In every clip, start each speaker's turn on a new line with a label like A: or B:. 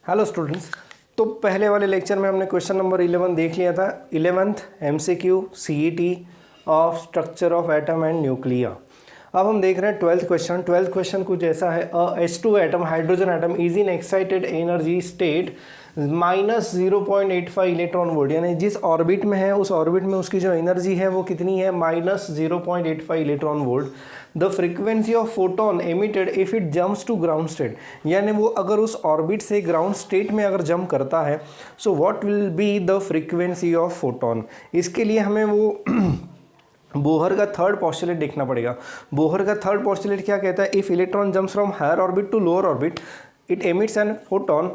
A: Hello students. तो पहले वाले लेक्चर में हमने क्वेश्चन नंबर 11 देख लिया था। 11th MCQ CET of structure of atom and nuclei. अब हम देख रहे हैं 12th क्वेश्चन। 12th क्वेश्चन कुछ ऐसा है, H2 atom, hydrogen atom is in excited energy state -0.85 electron volt, यानी जिस ऑर्बिट में है उस ऑर्बिट में उसकी जो एनर्जी है वो कितनी है, -0.85 electron volt. The frequency of photon emitted if it jumps to ground state, यानी वो अगर उस ऑर्बिट से ग्राउंड स्टेट में अगर जंप करता है, so what will be the frequency of photon. इसके लिए हमें वो बोहर का थर्ड पोस्टुलेट देखना पड़ेगा। बोहर का थर्ड पोस्टुलेट क्या कहता है, if electron jumps from higher orbit to lower orbit it emits an photon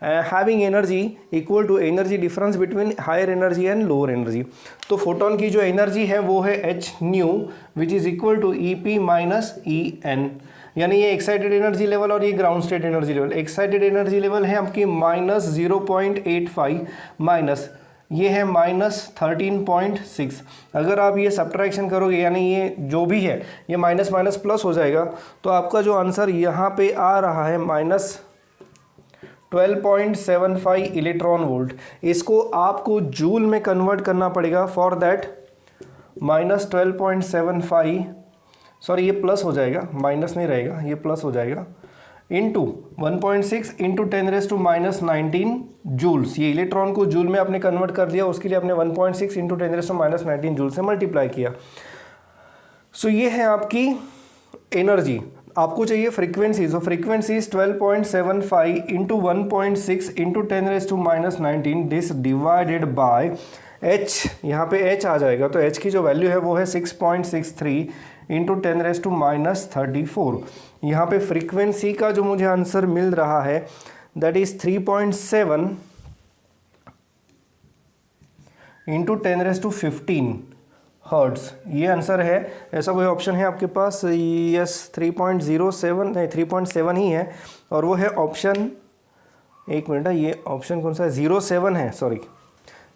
A: having energy equal to energy difference between higher energy and lower energy. तो photon की जो energy है वो है h nu which is equal to EP minus EN, यानी ये excited energy level और ये ground state energy level. Excited energy level है आपकी -0.85 माइनस ये है -13.6। अगर आप ये सब्ट्रैक्शन करोगे, यानी ये जो भी है ये माइनस माइनस प्लस हो जाएगा, तो आपका जो आंसर यहाँ पे आ रहा है -12.75 इलेक्ट्रॉन वोल्ट। इसको आपको जूल में कन्वर्ट करना पड़ेगा। फॉर दैट -12.75, सॉरी ये प्लस हो जाएगा, माइनस नहीं रहेगा, ये प्लस हो जाएगा, इंटू 1.6 इंटू 10⁻⁻19 जूल्स। ये इलेक्ट्रॉन को जूल में आपने कन्वर्ट कर दिया, उसके लिए आपने 1.6 इंटू 10⁻⁻19 जूल से मल्टीप्लाई किया। सो ये है आपकी एनर्जी। आपको चाहिए frequency, so frequency is 12.75 into 1.6 into 10⁻⁻19 this divided by h, यहाँ पे h आ जाएगा, तो h की जो वैल्यू है वो है 6.63 इंटू 10⁻34। यहाँ पे फ्रीक्वेंसी का जो मुझे आंसर मिल रहा है दैट इज 3.7 इंटू 10⁻15 हर्ट्स। ये आंसर है। ऐसा कोई ऑप्शन है आपके पास? यस, 3.07 नहीं 3.7 ही है, और वो है ऑप्शन, एक मिनट है, ये ऑप्शन कौन सा है, 07 है, सॉरी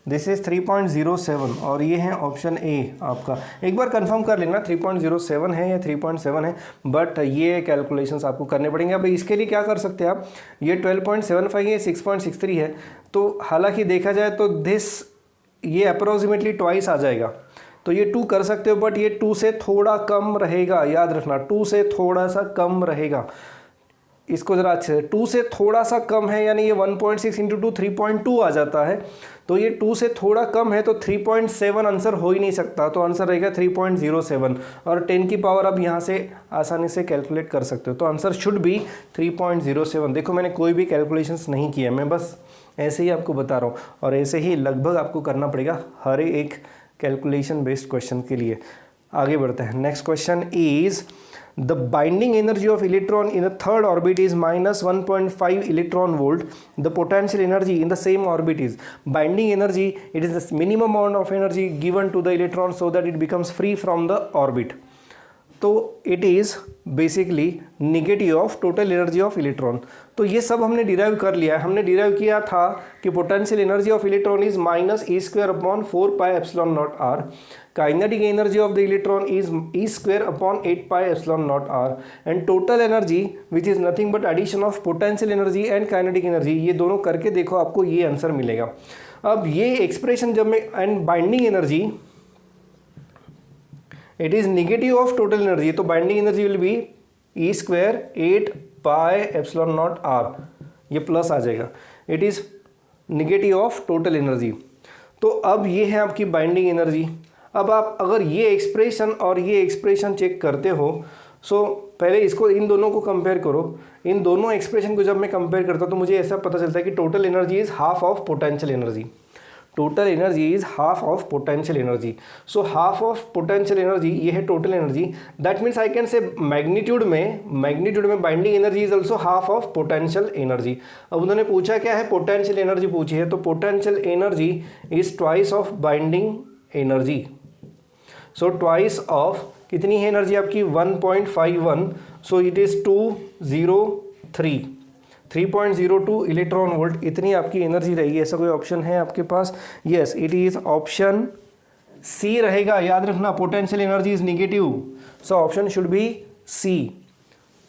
A: दिस इज 3.07 और ये है ऑप्शन ए आपका। एक बार कंफर्म कर लेना 3.07 है या 3.7 है, बट ये कैलकुलेशंस आपको करने पड़ेंगे। अब इसके लिए क्या कर सकते हैं आप, ये 12.75 है, 6.63 है, तो हालांकि देखा जाए तो ये अप्रोक्सीमेटली ट्वाइस आ जाएगा, तो ये 2 कर सकते हो, बट ये 2 से थोड़ा कम रहेगा, याद रखना 2 से थोड़ा सा कम रहेगा। इसको ज़रा अच्छे से, 2 से थोड़ा सा कम है, यानी ये 1.6 इंटू 2 3.2 आ जाता है, तो ये 2 से थोड़ा कम है, तो 3.7 आंसर हो ही नहीं सकता, तो आंसर रहेगा 3.07, और 10 की पावर आप यहाँ से आसानी से कैलकुलेट कर सकते हो, तो आंसर शुड बी 3.07। देखो मैंने कोई भी कैलकुलेशंस नहीं किया, मैं बस ऐसे ही आपको बता रहा हूँ, और ऐसे ही लगभग आपको करना पड़ेगा हर एक कैलकुलेशन बेस्ड क्वेश्चन के लिए। आगे बढ़ते हैं। Next question is the binding energy of electron in the third orbit is -1.5 electron volt. The potential energy in the same orbit is, binding energy it is the minimum amount of energy given to the electron so that it becomes free from the orbit. तो it is basically negative of total energy of electron. तो ये सब हमने derive कर लिया है। हमने derive किया था कि potential energy of electron is -e²/4πε0r, kinetic energy of the electron is e²/8πε0r, and total energy which is nothing but addition of potential energy and kinetic energy. ये दोनों करके देखो, आपको ये आंसर मिलेगा। अब ये एक्सप्रेशन जब मैं, and binding energy it is negative of total energy, तो binding energy will be e²/8πε0r, ये प्लस आ जाएगा, it is negative of total energy. तो अब ये है आपकी बाइंडिंग एनर्जी। अब आप अगर ये एक्सप्रेशन और ये एक्सप्रेशन चेक करते हो, सो पहले इसको, इन दोनों को कंपेयर करो। इन दोनों एक्सप्रेशन को जब मैं कंपेयर करता हूँ तो मुझे ऐसा पता चलता है कि total energy is half of potential energy. Total energy is half of potential energy. So half of potential energy ये है total energy, that means I can say magnitude में binding energy is also half of potential energy. अब उन्होंने पूछा क्या है, potential energy पूछी है, तो potential energy is twice of binding energy. So twice of कितनी है एनर्जी आपकी 1.51, so it is 3.02 electron volt, इतनी आपकी एनर्जी रहेगी। ऐसा कोई ऑप्शन है आपके पास? Yes, it is option C रहेगा। याद रखना potential energy is negative, so option should be C.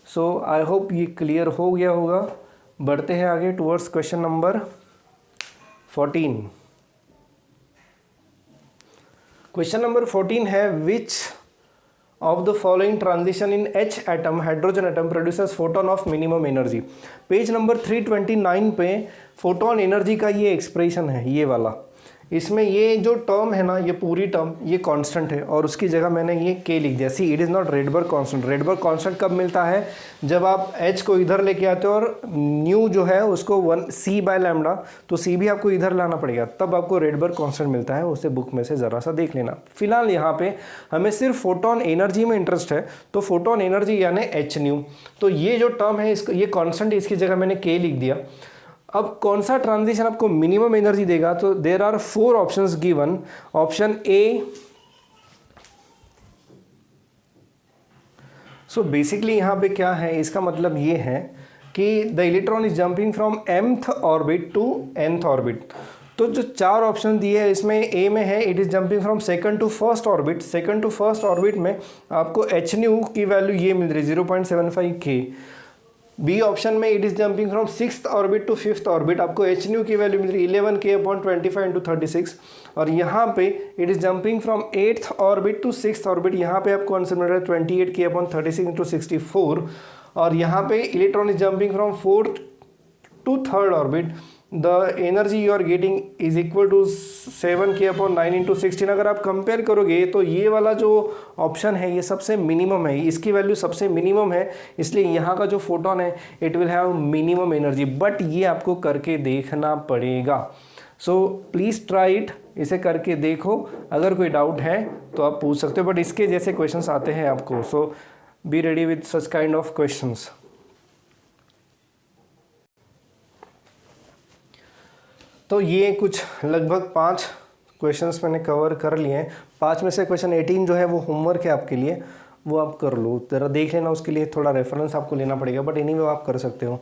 A: So I hope ये क्लियर हो गया होगा। बढ़ते हैं आगे towards question number 14। Question number 14 है विच of the following transition in H atom hydrogen atom produces photon of minimum energy. Page number 329 पे photon energy का ये एक्सप्रेशन है, ये वाला। इसमें ये जो टर्म है ना, ये पूरी टर्म ये कांस्टेंट है और उसकी जगह मैंने ये k लिख दिया। See it is not Rydberg constant. Rydberg constant कब मिलता है? जब आप h को इधर लेके आते हो और न्यू जो है उसको 1 c बाय लैम्डा, तो c भी आपको इधर लाना पड़ेगा, तब आपको रेडबर्ग कांस्टेंट मिलता है। उसे बुक में से ज़रा सा देख लेना। फिलहाल यहाँ पे हमें सिर्फ फोटोन एनर्जी में इंटरेस्ट है, तो फोटोन एनर्जी यानी h न्यू, तो ये जो टर्म है इसको, ये कॉन्स्टेंट, इसकी जगह मैंने k लिख दिया। अब कौन सा ट्रांजिशन आपको मिनिमम एनर्जी देगा? तो there are 4 options given. Option A, so basically यहाँ पे क्या है, इसका मतलब ये है कि the electron is jumping from mth orbit to nth orbit. तो जो 4 ऑप्शन दिए हैं इसमें ए में है it is jumping from second to first orbit. Second to first orbit में आपको h न्यू की वैल्यू ये मिल रही है 0.75 k। बी ऑप्शन में it is jumping from 6th orbit to 5th orbit, आपको एच न्यू की वैल्यू मिल रही है 11k/25 इंटू 36। और यहाँ पे it is jumping from 8th orbit to 6th orbit, यहाँ पे आपको आंसर मिल रहा है 28k/36 इंटू 64। और यहाँ पे electron is jumping from 4th to 3rd orbit, the energy you are getting is equal to 7k/9 into 16। अगर आप कंपेयर करोगे तो ये वाला जो ऑप्शन है ये सबसे मिनिमम है, इसकी वैल्यू सबसे मिनिमम है, इसलिए यहाँ का जो फोटोन है it will have minimum energy. But ये आपको करके देखना पड़ेगा। सो प्लीज़ ट्राई इट, इसे करके देखो। अगर कोई डाउट है तो आप पूछ सकते हो, बट इसके जैसे क्वेश्चंस आते हैं आपको। So be ready with such kind of questions. तो ये कुछ लगभग 5 क्वेश्चंस मैंने कवर कर लिए हैं। 5 में से क्वेश्चन 18 जो है वो होमवर्क है आपके लिए, वो आप कर लो, ज़रा देख लेना। उसके लिए थोड़ा रेफरेंस आपको लेना पड़ेगा, बट एनीवे आप कर सकते हो।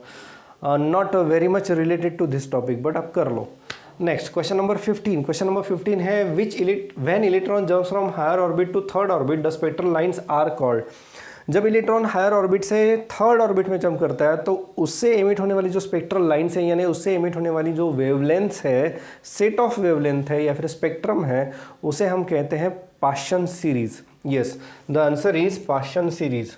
A: Not very much related to this topic, but आप कर लो। Next question number 15। Question number 15 है when electron jumps from higher orbit to 3rd orbit the spectral lines are called. जब इलेक्ट्रॉन हायर ऑर्बिट से 3rd ऑर्बिट में jump करता है तो उससे एमिट होने वाली जो स्पेक्ट्रल लाइंस है, यानी उससे एमिट होने वाली जो वेवलेंथ है, सेट ऑफ वेवलेंथ है या फिर स्पेक्ट्रम है, उसे हम कहते हैं Paschen series. Yes, the answer is Paschen series.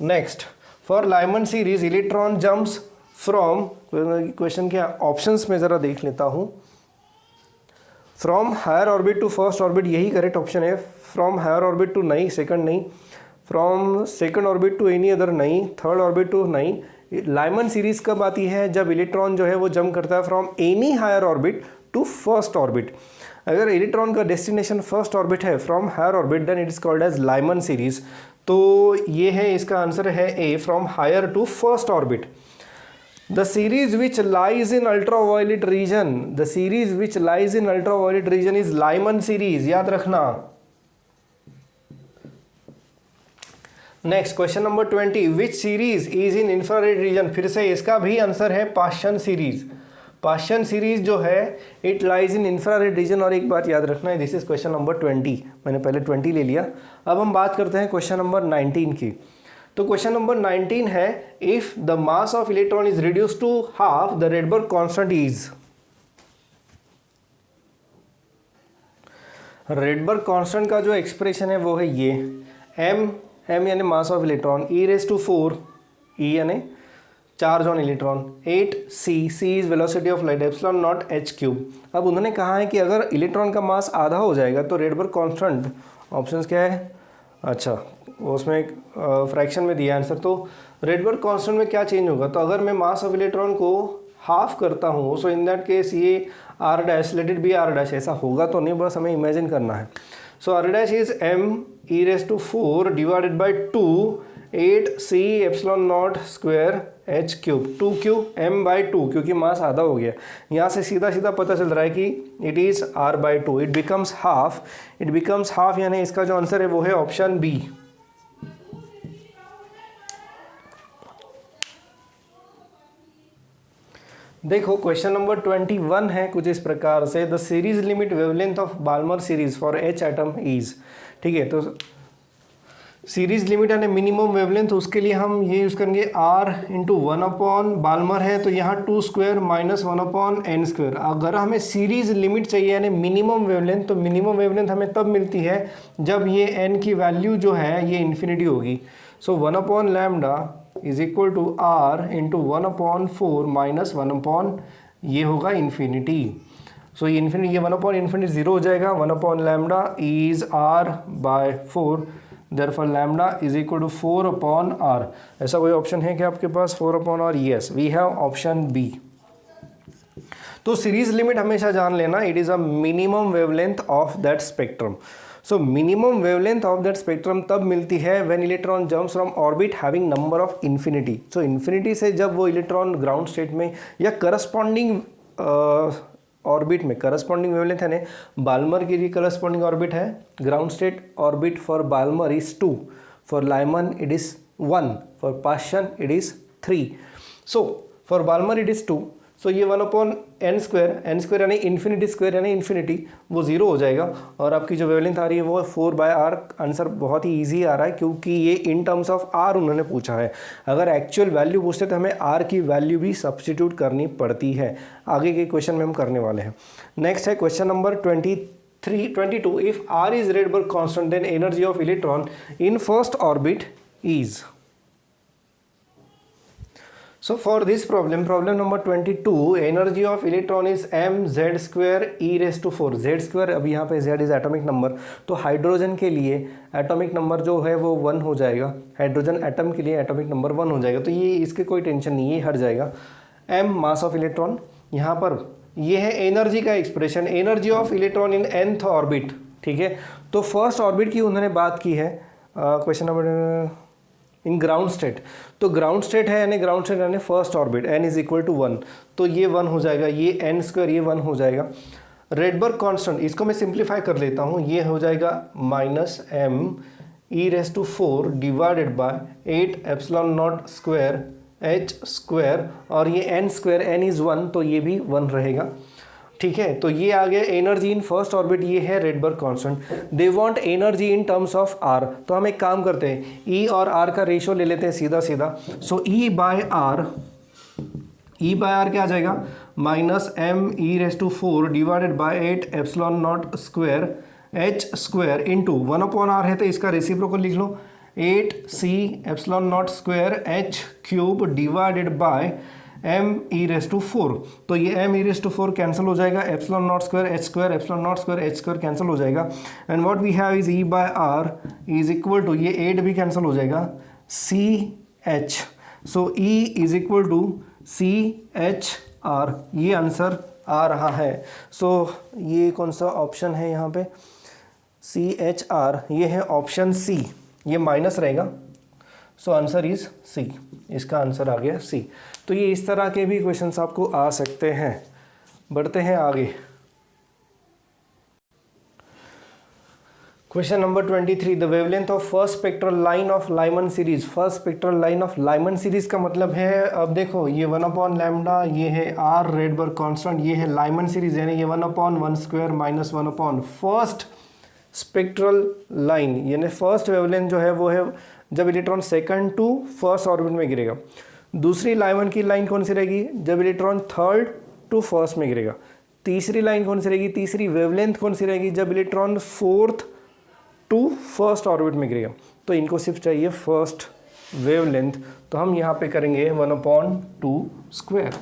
A: Next, for Lyman series electron jumps from, question क्या ऑप्शंस में ज़रा देख लेता हूँ। From higher orbit to first orbit, यही करेक्ट ऑप्शन है। फ्रॉम हायर ऑर्बिट टू नहीं, सेकंड नहीं। From second orbit to any other नहीं। 3rd ऑर्बिट टू नहीं। लाइमन सीरीज कब आती है? जब इलेक्ट्रॉन जो है वो जंप करता है from any higher orbit to first orbit. अगर इलेक्ट्रॉन का डेस्टिनेशन फर्स्ट ऑर्बिट है from higher orbit, then it is called as Lyman series. तो ये है, इसका आंसर है A, from higher to first orbit. The series which lies in ultraviolet region, the series which lies in ultraviolet region is Lyman series, याद रखना। Next question number 20, which series is in infrared region। फिर से इसका भी answer है Paschen series. Paschen series जो है it lies in infrared reason. और एक बात याद रखना है, दिस इज क्वेश्चन नंबर 20, मैंने पहले 20 ले लिया। अब हम बात करते हैं क्वेश्चन नंबर 19 की। तो क्वेश्चन नंबर 19 है if the mass of electron is reduce to half the Rydberg constant is. Rydberg constant का जो एक्सप्रेशन है वो है ये, m यानी mass of electron, e⁴ e यानी charge on electron, 8c is velocity of light, epsilon naught h³। अब उन्होंने कहा है कि अगर इलेक्ट्रॉन का मास आधा हो जाएगा तो रेडबर्ग कांस्टेंट, ऑप्शंस क्या है, अच्छा उसमें एक फ्रैक्शन में दिया आंसर। तो रेडबर्ग कांस्टेंट में क्या चेंज होगा? तो अगर मैं मास ऑफ इलेक्ट्रॉन को हाफ करता हूँ, सो इन दैट केस ये r dash, let it be r dash, ऐसा होगा तो नहीं, बस हमें इमेजिन करना है। सो r dash is m e⁴ divided by 2 8c epsilon not square h³, 2q m/2, क्योंकि मास आधा हो गया। यहाँ से सीधा सीधा पता चल रहा है कि it is r/2, it becomes half. It becomes half यानी इसका जो आंसर है वो है ऑप्शन बी। देखो क्वेश्चन नंबर 21 है कुछ इस प्रकार से, the series limit wavelength of Balmer series for H atom is. ठीक है, तो सीरीज लिमिट यानी मिनिमम वेवलेंथ, उसके लिए हम ये यूज़ करेंगे r इंटू 1/, बाल्मर है तो यहाँ 2 स्क्वायर माइनस 1/n स्क्वायर। अगर हमें सीरीज लिमिट चाहिए यानी मिनिमम वेवलेंथ, तो मिनिमम वेवलेंथ हमें तब मिलती है जब ये n की वैल्यू जो है ये इन्फिनिटी होगी। So 1/λ is equal to r into 1/4 minus 1/, ये होगा इन्फिनिटी। सो ये इन्फिनिटी, ये 1/∞ 0 हो जाएगा। 1/λ is r/4, therefore lambda is equal to 4/r। ऐसा कोई ऑप्शन है कि आपके पास 4/r? Yes, we have option B. तो सीरीज लिमिट हमेशा जान लेना, it is a minimum wavelength of that spectrum. So minimum wavelength of that spectrum तब मिलती है when electron jumps from orbit having number of infinity. So infinity से जब वो इलेक्ट्रॉन ग्राउंड स्टेट में या करस्पॉन्डिंग ऑर्बिट में, करस्पॉन्डिंग वेवलेंथ है ना, बाल्मर की भी करस्पॉन्डिंग ऑर्बिट है, ground state orbit for Balmer is 2, for Lyman it is 1, for Paschen it is 3। So for Balmer it is 2, so ये 1/n स्क्वायर यानी इन्फिनिटी स्क्वायर यानी infinity, वो 0 हो जाएगा और आपकी जो वेवलेंथ आ रही है वो 4/r। आंसर बहुत ही ईजी आ रहा है क्योंकि ये इन टर्म्स ऑफ r उन्होंने पूछा है। अगर एक्चुअल वैल्यू पूछते तो हमें r की वैल्यू भी सब्स्टिट्यूट करनी पड़ती है। आगे के क्वेश्चन में हम करने वाले हैं। नेक्स्ट है question number 22। If r is Rydberg constant then energy of electron in first orbit is. So for this problem number 22, energy of electron is mz square e raised to 4। z square, अब यहाँ पे z is atomic number, तो hydrogen के लिए atomic number जो है वो 1 हो जाएगा। हाइड्रोजन एटम के लिए एटॉमिक नंबर 1 हो जाएगा, तो ये इसके कोई टेंशन नहीं है, ये हट जाएगा। m मास ऑफ इलेक्ट्रॉन, यहाँ पर ये है एनर्जी का expression, energy of electron in nth orbit. ठीक है, तो फर्स्ट ऑर्बिट की उन्होंने बात की है। Question number in ground state, तो ग्राउंड स्टेट है यानी ग्राउंड स्टेट यानी first orbit, n is equal to 1, तो ये 1 हो जाएगा, ये n स्क्वायर ये 1 हो जाएगा। रेडबर्ग कांस्टेंट, इसको मैं सिंप्लीफाई कर लेता हूँ, ये हो जाएगा -m e⁴ divided by 8ε0 square h square, और ये n स्क्वायर, n इज 1 तो ये भी 1 रहेगा। ठीक है, तो ये आ गया एनर्जी इन फर्स्ट ऑर्बिट, ये है Rydberg constant. They want energy in terms of r, तो हम एक काम करते हैं, E और r का रेशियो ले लेते हैं सीधा सीधा। सो E बाय आर क्या आ जाएगा, -m e⁴ divided by 8ε0 square h square into 1/r है तो इसका रेसिप्रोकल लिख लो, 8c⁴ square h cube divided by m e⁴, तो ये m e⁴ कैंसिल हो जाएगा, ε0 square h square, ε0 square h square cancel हो जाएगा, and what we have is E by r is equal to, ये 8 भी कैंसिल हो जाएगा, CH। So E is equal to CHR, ये आंसर आ रहा है। सो ये कौन सा ऑप्शन है यहाँ पे, CHR, ये है ऑप्शन C, ये माइनस रहेगा, सो आंसर इज C, इसका आंसर आ गया C। तो ये इस तरह के भी क्वेश्चंस आपको आ सकते हैं। बढ़ते हैं आगे। Question number 23, the wavelength of first spectral line of Lyman series. First spectral line of Lyman series का मतलब है, अब देखो ये 1/λ, ये है r रेडबर्ग कांस्टेंट, ये है लाइमन सीरीज यानी ये 1/1 square minus 1/, first spectral line यानी फर्स्ट वेवलेंथ जो है वो है जब electron second to first orbit में गिरेगा। दूसरी लाइमन की लाइन कौन सी रहेगी, जब इलेक्ट्रॉन थर्ड टू फर्स्ट में गिरेगा। तीसरी लाइन कौन सी रहेगी, तीसरी वेवलेंथ कौन सी रहेगी, जब electron fourth to first orbit में गिरेगा। तो इनको सिर्फ चाहिए फर्स्ट वेवलेंथ, तो हम यहाँ पे करेंगे 1/2 स्क्वायर।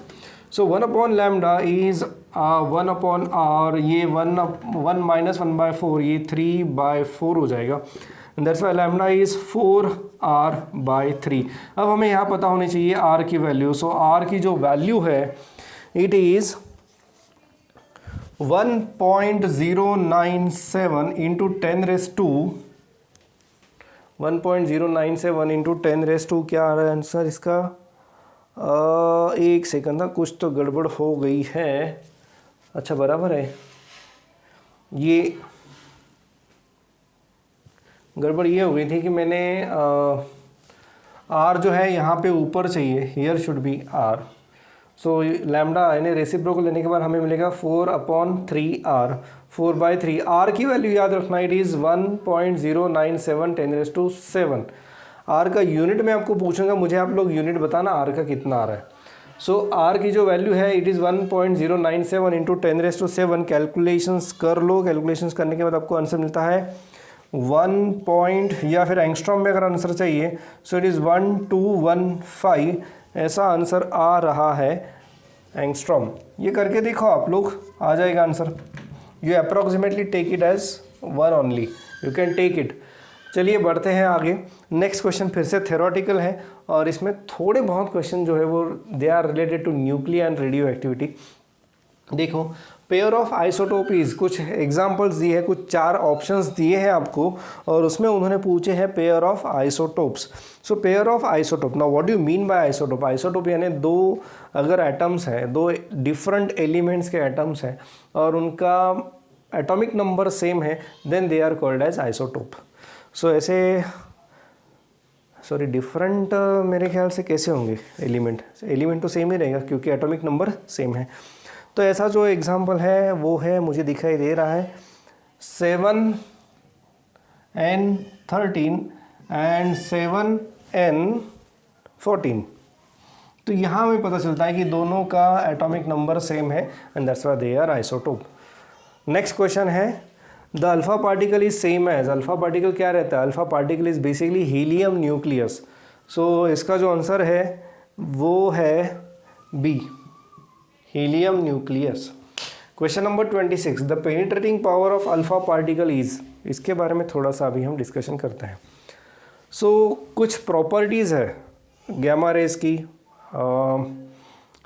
A: सो 1/λ इज 1/r, ये 1 माइनस 1/4, ये 3/4 हो जाएगा। That's why lambda is 4r/3। अब हमें यहाँ पता होनी चाहिए r की वैल्यू। सो r की जो वैल्यू है इट इज़ 1.097 इंटू 10⁻², क्या आ रहा है आंसर इसका, एक सेकंड था, कुछ तो गड़बड़ हो गई है। अच्छा बराबर है, ये गड़बड़ ये हो गई थी कि मैंने r जो है यहाँ पे ऊपर चाहिए, here should be r, so lambda यानी रेसिप्रोकल लेने के बाद हमें मिलेगा 4/3r, 4/3। r की वैल्यू याद रखना, इट इज़ 1.097 10⁻⁷। r का यूनिट में आपको पूछूंगा, मुझे आप लोग यूनिट बताना r का कितना आ रहा है। सो r की जो वैल्यू है इट इज़ 1.097 इंटू 10⁻⁷। कैलकुलेशंस कर लो, कैलकुलेशंस करने के बाद आपको आंसर मिलता है 1 या फिर एंगस्ट्रॉम में अगर आंसर चाहिए सो इट इज़ 1215, ऐसा आंसर आ रहा है एंगस्ट्रॉम। ये करके देखो आप लोग, आ जाएगा answer. You approximately take it as 1 only, you can take it. चलिए बढ़ते हैं आगे। नेक्स्ट क्वेश्चन फिर से थ्योरेटिकल है और इसमें थोड़े बहुत क्वेश्चन जो है वो they are related to nuclear and radioactivity. देखो, पेयर ऑफ आइसोटोपीज, कुछ एग्जांपल्स दिए हैं, कुछ 4 ऑप्शंस दिए हैं आपको और उसमें उन्होंने पूछे हैं pair of isotopes. So pair of isotope, now what do you mean by isotope? Isotope यानी 2 अगर एटम्स हैं, 2 डिफरेंट एलिमेंट्स के एटम्स हैं और उनका एटॉमिक नंबर सेम है, then they are called as isotope. So ऐसे डिफरेंट मेरे ख्याल से कैसे होंगे एलिमेंट तो सेम ही रहेगा क्योंकि एटॉमिक नंबर सेम है। तो ऐसा जो एग्जांपल है वो है, मुझे दिखाई दे रहा है 7n13 एंड 7n14। तो यहाँ हमें पता चलता है कि दोनों का एटॉमिक नंबर सेम है and that's why they are isotope. Next question है the alpha particle is same as. Alpha particle क्या रहता है? Alpha particle is basically helium nucleus. So इसका जो आंसर है वो है B, helium nucleus. Question number 26, the penetrating power of alpha particle is. इसके बारे में थोड़ा सा अभी हम डिस्कशन करते हैं। सो कुछ प्रॉपर्टीज़ है गैमा रेस की,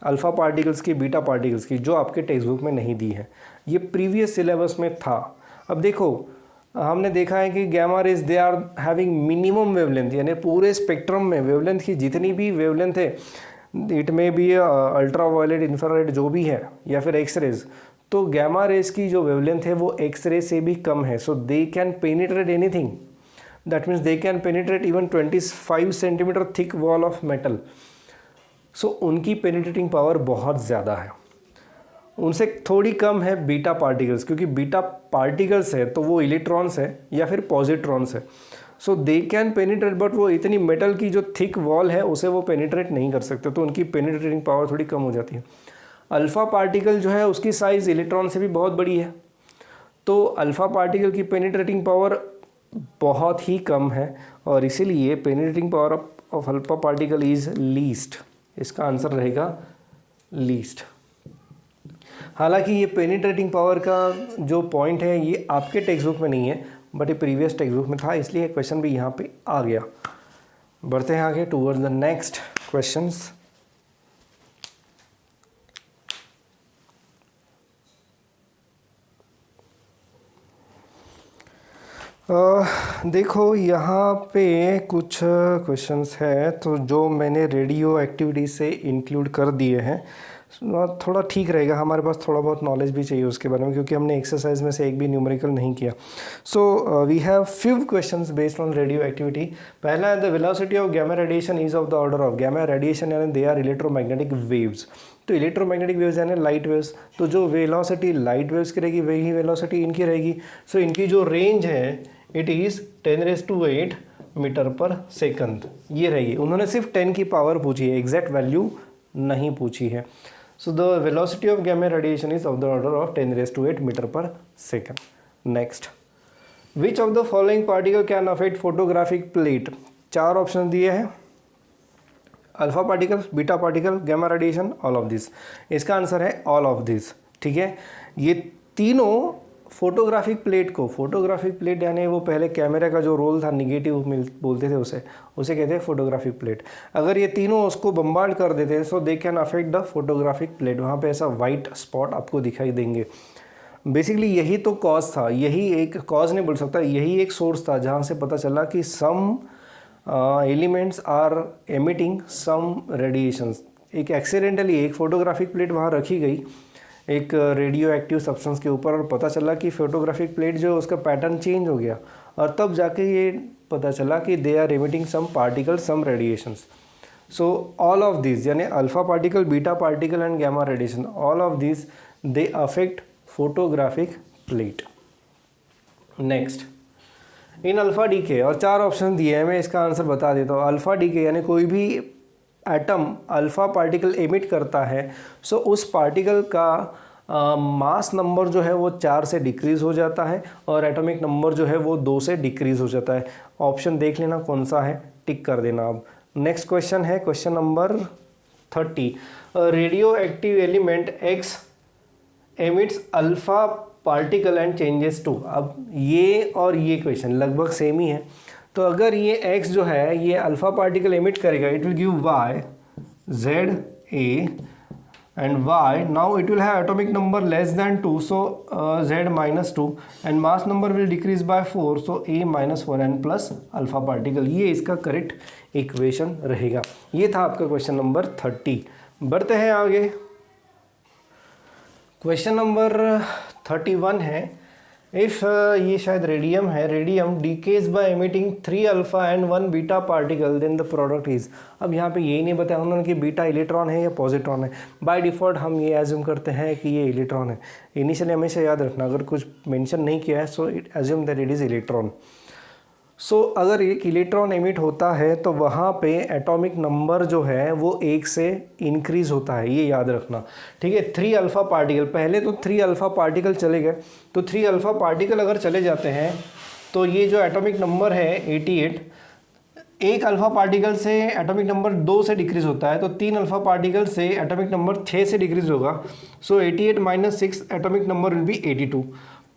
A: अल्फ़ा पार्टिकल्स की, बीटा पार्टिकल्स की, जो आपके टेक्स्ट बुक में नहीं दी है, ये प्रीवियस सिलेबस में था। अब देखो, हमने देखा है कि gamma rays they are having minimum wavelength, यानी पूरे स्पेक्ट्रम में वेवलेंथ की जितनी भी वेवलेंथ है, इट में भी अल्ट्रा वायलेट, इंफ्रारेड जो भी है, या फिर एक्स रेज, तो गैमा रेस की जो वेवलेंथ है वो एक्स रे से भी कम है। So they can penetrate anything, that means they can penetrate even 25 centimetre thick wall of metal. So उनकी पेनिट्रेटिंग पावर बहुत ज़्यादा है। उनसे थोड़ी कम है बीटा पार्टिकल्स, क्योंकि बीटा पार्टिकल्स है तो वो इलेक्ट्रॉन्स है या फिर पॉजिट्रॉन्स है। So they can penetrate, but वो इतनी मेटल की जो थिक वॉल है उसे वो पेनिट्रेट नहीं कर सकते, तो उनकी पेनिट्रेटिंग पावर थोड़ी कम हो जाती है। अल्फ़ा पार्टिकल जो है उसकी साइज़ इलेक्ट्रॉन से भी बहुत बड़ी है, तो अल्फ़ा पार्टिकल की पेनिट्रेटिंग पावर बहुत ही कम है और इसीलिए penetrating power of alpha particle is least. इसका आंसर रहेगा लीस्ट। हालांकि ये पेनिट्रेटिंग पावर का जो पॉइंट है ये आपके टेक्स्ट बुक में नहीं है, बट ये प्रीवियस टेक्स्ट बुक में था, इसलिए क्वेश्चन भी यहाँ पे आ गया। बढ़ते हैं आगे टूवर्ड्स द नेक्स्ट क्वेश्चंस। देखो यहाँ पे कुछ क्वेश्चंस है तो जो मैंने रेडियो एक्टिविटी से इंक्लूड कर दिए हैं, थोड़ा ठीक रहेगा, हमारे पास थोड़ा बहुत नॉलेज भी चाहिए उसके बारे में, क्योंकि हमने एक्सरसाइज में से एक भी न्यूमेरिकल नहीं किया। So we have few questions based on radioactivity. पहला है the velocity of gamma radiation is of the order of. Gamma radiation यानी दे आर इलेक्ट्रोमैग्नेटिक वेव्स, तो इलेक्ट्रोमैग्नेटिक वेव्स यानी लाइट वेव्स, तो जो वेलोसिटी लाइट वेव्स की रहेगी वही वेलोसिटी इनकी रहेगी। सो इनकी जो रेंज है it is 10⁸ metre per second, ये रहेगी। उन्होंने सिर्फ 10 की पावर पूछी है, एग्जैक्ट वैल्यू नहीं पूछी है। So the velocity of gamma radiation is of the order of 10⁸ metre per second. Next, which of the following particle can affect photographic plate. 4 option दिए हैं, alpha particle, beta particle, gamma radiation, all of this. इसका answer है all of this. ठीक है, ये तीनों photographic plate को, photographic plate यानी वो पहले कैमरे का जो रोल था निगेटिव बोलते थे उसे कहते हैं फोटोग्राफिक प्लेट। अगर ये तीनों उसको बम्बार्ड कर देते हैं so they can affect the photographic plate. वहाँ पे ऐसा वाइट स्पॉट आपको दिखाई देंगे। बेसिकली यही तो कॉज था, यही एक कॉज नहीं बोल सकता, यही एक सोर्स था जहाँ से पता चला कि some elements are emitting some radiations. एक एक्सीडेंटली एक फोटोग्राफिक प्लेट वहाँ रखी गई एक रेडियो एक्टिव सब्सटेंस के ऊपर और पता चला कि फोटोग्राफिक प्लेट जो उसका पैटर्न चेंज हो गया, और तब जाके ये पता चला कि they are emitting some particle some radiations. So all of this यानी alpha particle, beta particle and gamma radiation, all of this they affect photographic plate. Next, in alpha decay, और 4 ऑप्शन दिए हैं, मैं इसका आंसर बता देता हूँ। Alpha decay यानी कोई भी एटम अल्फा पार्टिकल एमिट करता है, सो उस पार्टिकल का मास नंबर जो है वो 4 से डिक्रीज़ हो जाता है और एटॉमिक नंबर जो है वो 2 से डिक्रीज़ हो जाता है। ऑप्शन देख लेना कौन सा है, टिक कर देना। अब नेक्स्ट क्वेश्चन है question number 30। Radioactive element X emits alpha particle and changes to. अब ये और ये क्वेश्चन लगभग सेम ही है। तो अगर ये x जो है ये अल्फा पार्टिकल एमिट करेगा, it will give y z a and y. Now it will have atomic number less than 2, so z minus 2 and mass number will decrease by 4, so a minus 4 and plus alpha particle. ये इसका correct equation रहेगा। ये था आपका question number 30। बढ़ते हैं आगे। Question number 31 है, इफ़ ये शायद रेडियम है, radium decays by emitting 3 alpha and 1 beta particle then the product is. अब यहाँ पे यही नहीं बताया उन्होंने कि बीटा इलेक्ट्रॉन है या पॉजिट्रॉन है। बाय डिफ़ॉल्ट हम ये एज्यूम करते हैं कि ये इलेक्ट्रॉन है। इनिशियली हमेशा याद रखना, अगर कुछ मेंशन नहीं किया है so it assume that it is electron. So अगर एक इलेक्ट्रॉन एमिट होता है तो वहाँ पे एटॉमिक नंबर जो है वो 1 से इंक्रीज़ होता है, ये याद रखना, ठीक है। 3 अल्फ़ा पार्टिकल, पहले तो 3 अल्फ़ा पार्टिकल चले गए, तो 3 अल्फ़ा पार्टिकल अगर चले जाते हैं तो ये जो एटॉमिक नंबर है 88, एक अल्फ़ा पार्टिकल से एटॉमिक नंबर 2 से डिक्रीज़ होता है, तो 3 अल्फ़ा पार्टिकल से एटॉमिक नंबर 6 से डिक्रीज़ होगा। सो 88 minus 6 atomic number will be 82।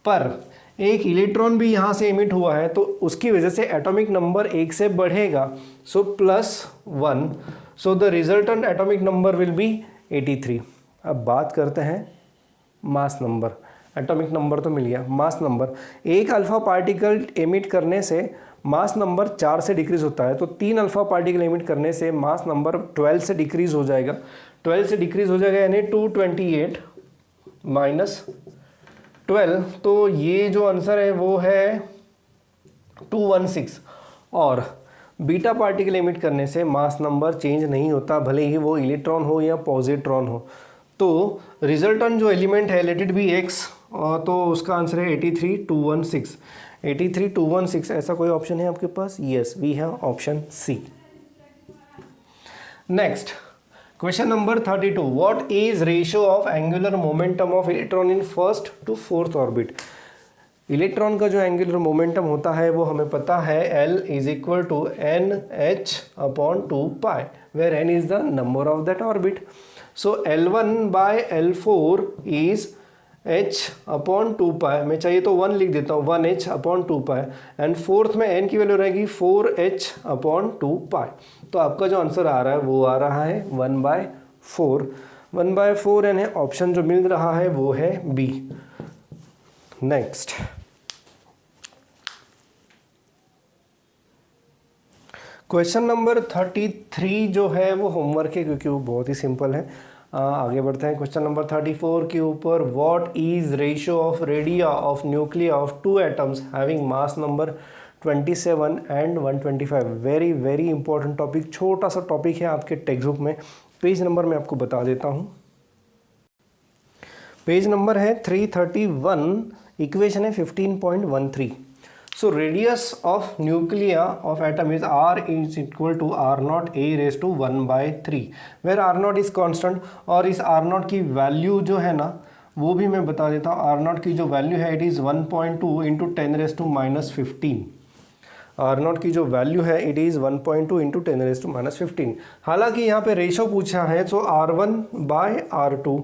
A: पर एक इलेक्ट्रॉन भी यहाँ से एमिट हुआ है तो उसकी वजह से एटॉमिक नंबर 1 से बढ़ेगा, सो +1, so the resultant atomic number will be 83। अब बात करते हैं मास नंबर। एटॉमिक नंबर तो मिल गया, मास नंबर। एक अल्फ़ा पार्टिकल एमिट करने से मास नंबर 4 से डिक्रीज़ होता है, तो 3 अल्फ़ा पार्टिकल एमिट करने से मास नंबर 12 से डिक्रीज़ हो जाएगा। 12 से डिक्रीज़ हो जाएगा यानी 228 माइनस 12, तो ये जो आंसर है वो है 216। और बीटा पार्टिकल एमिट करने से मास नंबर चेंज नहीं होता, भले ही वो इलेक्ट्रॉन हो या पॉजिट्रॉन हो। तो रिजल्टेंट जो एलिमेंट है लेट इट बी एक्स, तो उसका आंसर है 83216। 83216 ऐसा कोई ऑप्शन है आपके पास? Yes, we have option C. Next question number 32, what is ratio of angular momentum of electron in first to fourth orbit. Electron का जो एंगुलर मोमेंटम होता है वो हमें पता है L is equal to NH/2π, where n is the number of that orbit. So L1/L4 is h/2π, मैं चाहिए तो 1 लिख देता हूँ, 1h/2π, एंड फोर्थ में n की वैल्यू रहेगी 4h/2π। तो आपका जो आंसर आ रहा है वो आ रहा है 1/4। 1/4 यानी ऑप्शन जो मिल रहा है वो है बी। नेक्स्ट क्वेश्चन नंबर 33 जो है वो होमवर्क है क्योंकि वो बहुत ही सिंपल है। आगे बढ़ते हैं क्वेश्चन नंबर 34 के ऊपर। What is ratio of radii of nuclei of 2 atoms having mass number 27 and 125। Very very important topic, छोटा सा टॉपिक है आपके टेक्स्ट बुक में। पेज नंबर मैं आपको बता देता हूँ, पेज नंबर है 331, इक्वेशन है 15.13। So radius of nuclei of atom is r is equal to r0 a raise to 1/3, where r0 is constant. और इस r0 की वैल्यू जो है ना वो भी मैं बता देता हूँ। r0 की जो वैल्यू है इट इज़ 1.2 इंटू 10⁻⁻15। r0 की जो वैल्यू है इट इज़ 1.2 इंटू 10⁻⁻15। हालांकि यहाँ पे रेशो पूछा है, so r1/r2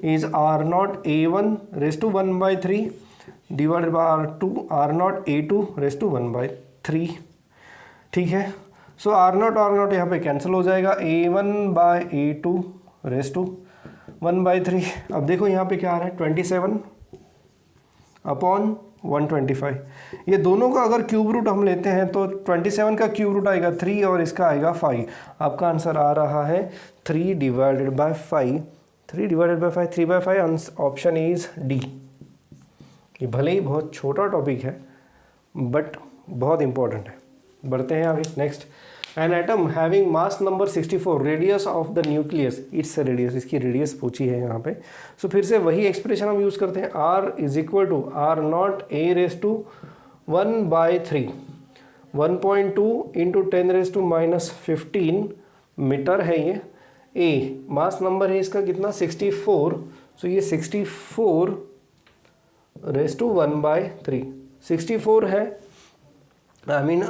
A: is r0 a1 raise to 1/3 divided by r0 a2 raise to 1/3। ठीक है, सो r0 यहाँ पे कैंसिल हो जाएगा, a1/a2 रेज टू 1/3। अब देखो यहाँ पे क्या आ रहा है 27/125। ये दोनों का अगर क्यूब रूट हम लेते हैं तो 27 का क्यूब रूट आएगा 3 और इसका आएगा 5। आपका आंसर आ रहा है 3/5। 3/5 3/5, ऑप्शन इज डी। ये भले ही बहुत छोटा टॉपिक है बट बहुत इंपॉर्टेंट है। बढ़ते हैं आगे। Next an atom having mass number 64, radius of the nucleus, its radius, इसकी रेडियस पूछी है यहाँ पे। सो फिर से वही एक्सप्रेशन हम यूज़ करते हैं, R is equal to R0 a⁻⁴ 1.2 into 10⁻⁻15 metre है ये। ए मास नंबर है इसका कितना 64, सो ये 64⁻⁴ 64 है, आई मीन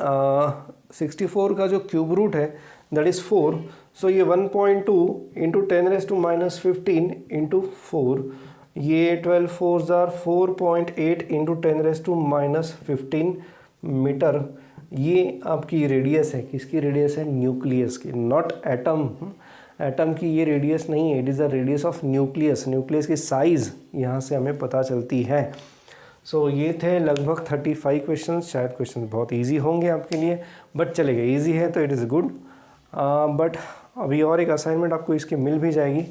A: 64 का जो क्यूब रूट है दैट इज़ 4, सो ये 1.2 इंटू 10⁻⁻15 इंटू 4, ये 12 4s आर 4.8 इंटू 10⁻⁻15 मीटर। ये आपकी रेडियस है, किसकी रेडियस है, न्यूक्लियस की, नॉट एटम। एटम की ये रेडियस नहीं है, it is the radius of nucleus. Nucleus की साइज़ यहाँ से हमें पता चलती है। सो ये थे लगभग 35 क्वेश्चन। शायद क्वेश्चन बहुत इजी होंगे आपके लिए, बट चलेगा, इजी है तो इट इज़ गुड। बट अभी और एक असाइनमेंट आपको इसकी मिल भी जाएगी।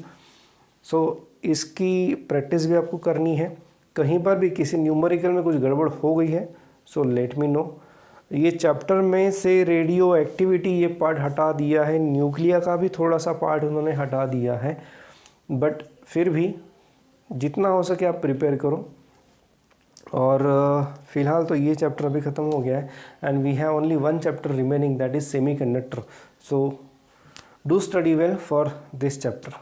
A: सो इसकी प्रैक्टिस भी आपको करनी है। कहीं पर भी किसी न्यूमेरिकल में कुछ गड़बड़ हो गई है सो लेट मी नो। ये चैप्टर में से रेडियो एक्टिविटी ये पार्ट हटा दिया है, न्यूक्लिया का भी थोड़ा सा पार्ट उन्होंने हटा दिया है, बट फिर भी जितना हो सके आप प्रिपेयर करो। और फिलहाल तो ये चैप्टर अभी ख़त्म हो गया है and we have only one chapter remaining, that is semiconductor. So do study well for this chapter.